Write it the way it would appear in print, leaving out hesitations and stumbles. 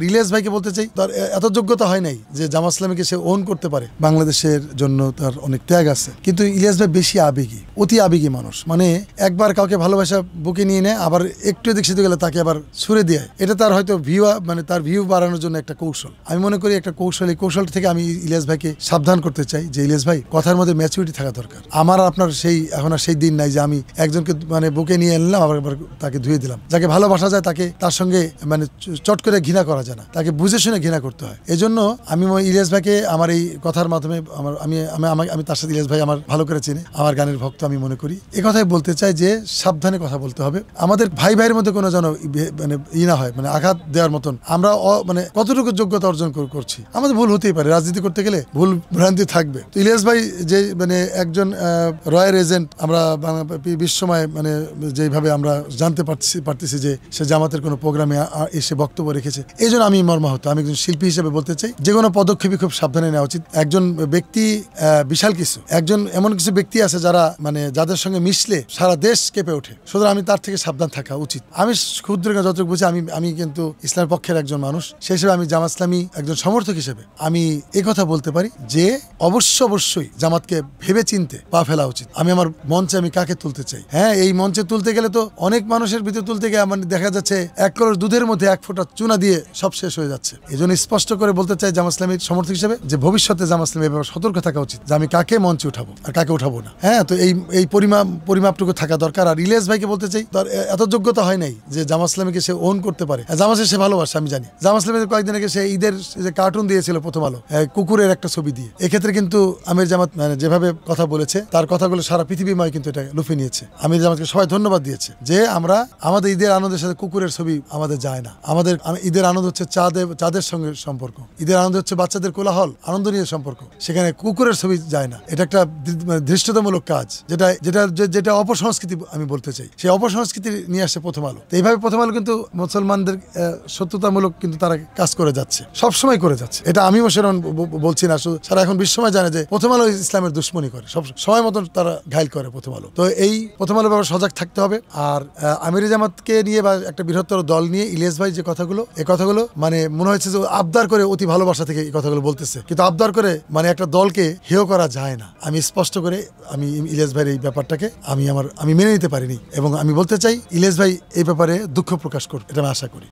ইলিয়াস ভাইকে বলতে চাই, তার এত যোগ্যতা হয় নাই যে জামাত ইসলামীকে সে ওন করতে পারে। বাংলাদেশের জন্য তার অনেক ত্যাগ আছে, কিন্তু ইলিয়াস ভাই বেশি আবেগী, অতি আবেগী মানুষ। মানে একবার কাউকে ভালোবাসা বুকে নিয়ে নেয়, আবার একটু দীক্ষিত গেলে তাকে আবার ছুড়ে দেয়। এটা তার হয়তো তার ভিউ বাড়ানোর জন্য একটা কৌশল। আমি মনে করি একটা কৌশল, এই কৌশল থেকে আমি ইলিয়াস ভাইকে সাবধান করতে চাই যে ইলিয়াস ভাই, কথার মধ্যে ম্যাচুরিটি থাকা দরকার। আমার আপনার এখন আর সেই দিন নাই যে আমি একজনকে বুকে নিয়ে এনলাম আবার তাকে ধুয়ে দিলাম। যাকে ভালোবাসা যায় তাকে তার সঙ্গে চট করে ঘৃণা করা যায় না, তাকে বুঝে শুনে ঘৃণা করতে হয়। এই জন্য আমি ইলিয়াস ভাইকে আমার এই কথার মাধ্যমে আমি তার সাথে, ইলিয়াস ভাই আমার ভালো করে চিনি, আমার গানের ভক্ত আমি মনে করি। এই কথাই বলতে চাই যে সাবধানে কথা বলতে হবে। আমাদের ভাই ভাইয়ের মধ্যে কোনো যেন না হয়, আঘাত দেওয়ার মতন আমরা কতটুকু যোগ্যতা অর্জন করছি। আমাদের ভুল হতেই পারে, রাজনীতি করতে গেলে ভুল ভ্রান্তি থাকবে। তো ইলিয়াস ভাই যে একজন রয়্যাল এজেন্ট, আমরা বিশ্বময় যেভাবে আমরা জানতে পারতেছি যে সে জামাতের কোনো প্রোগ্রামে এসে বক্তব্য রেখেছে। এই জন্য আমি মর্মাহত। আমি একজন শিল্পী হিসেবে বলতে চাই, যে কোনো পদক্ষেপই খুব সাবধানে নেওয়া উচিত। একজন ব্যক্তি বিশাল কিছু, এমন কিছু ব্যক্তি আছে যারা যাদের সঙ্গে মিশলে সারা দেশ কেঁপে ওঠে। সুতরাং আমি তার থেকে সাবধান থাকা উচিত। আমি ক্ষুদ্র যতটুকু বুঝি, আমি কিন্তু ইসলামের পক্ষের একজন মানুষ। সেই হিসেবে আমি জামাত ইসলামী একজন সমর্থক হিসেবে আমি এই কথা বলতে পারি যে অবশ্যই জামাতকে ভেবে চিনতে পা ফেলা উচিত। আমি আমার মঞ্চে আমি কাকে তুলতে চাই? হ্যাঁ, এই মঞ্চে তুলতে গেলে তো অনেক মানুষের ভিতরে তুলতে গিয়ে দেখা যাচ্ছে 1 কলস দুধের মধ্যে 1 ফোঁটা চুনা দিয়ে সব শেষ হয়ে যাচ্ছে। এই জন্য স্পষ্ট করে বলতে চাই জামাত ইসলামীর সমর্থক হিসেবে যে ভবিষ্যতে জামাত ইসলামী এভাবে সতর্ক থাকা উচিত যে আমি কাকে মঞ্চে উঠাবো আর কাকে উঠাবো না। হ্যাঁ, তো এই পরিমাপটুকু থাকা দরকার। আর ইলিয়াস ভাইকে বলতে চাই, তার এত যোগ্যতা হয় নাই যে জামাত ইসলামীকে সে ওন করতে পারে। জামাতে সে ভালোবাসে, আমি জানি। জামাত ইসলামীর কয়েকদিন আগে সে ঈদের যে কার্টুন দিয়েছিল প্রথম আলো, কুকুরের একটা ছবি দিয়ে। এক্ষেত্রে কিন্তু আমির জামাত যেভাবে কথা বলেছে, তার কথাগুলো সারা পৃথিবীময় কিন্তু এটা লুফে নিয়েছে। আমির জামাতকে সবাই ধন্যবাদ দিয়েছে যে আমাদের ঈদের আনন্দের সাথে কুকুরের ছবি আমাদের যায় না। আমাদের ঈদের আনন্দ হচ্ছে চাঁদের সঙ্গে সম্পর্ক। ঈদের আনন্দ হচ্ছে বাচ্চাদের কোলাহল, আনন্দ নিয়ে সম্পর্ক। সেখানে কুকুরের ছবি যায় না। এটা একটা ধৃষ্টতামূলক কাজ, যেটা অপসংস্কৃতি আমি বলতে চাই। সেই অপসংস্কৃতি নিয়ে আসছে প্রথম আলো। এইভাবে প্রথম আলো কিন্তু মুসলমানদের সত্যতামূলক কিন্তু তারা কাজ করে যাচ্ছে, সবসময় করে যাচ্ছে। এটা আমি সেরকম বলছি না, সারা এখন বিশ্বময় জানে যে প্রথম আলো ইসলামের দুশ্মনী করে, সব সময় মতন তারা ঘাইল করে প্রথম আলো। তো এই প্রথম আলো ব্যাপারে সজাগ থাকতে হবে। আর আমির জামাতকে নিয়ে বা একটা বৃহত্তর দল নিয়ে ইলিয়াস ভাই যে কথাগুলো, এই কথাগুলো মনে হচ্ছে যে আবদার করে, অতি ভালোবাসা থেকে এই কথাগুলো বলতেছে। কিন্তু আবদার করে একটা দলকে হেয় করা যায় না। আমি স্পষ্ট করে আমি ইলিয়াস ভাইয়ের এই ব্যাপারটাকে আমি মেনে নিতে পারিনি, এবং আমি বলতে চাই ইলিয়াস ভাই এই ব্যাপারে দুঃখ প্রকাশ করবে, এটা আমি আশা করি।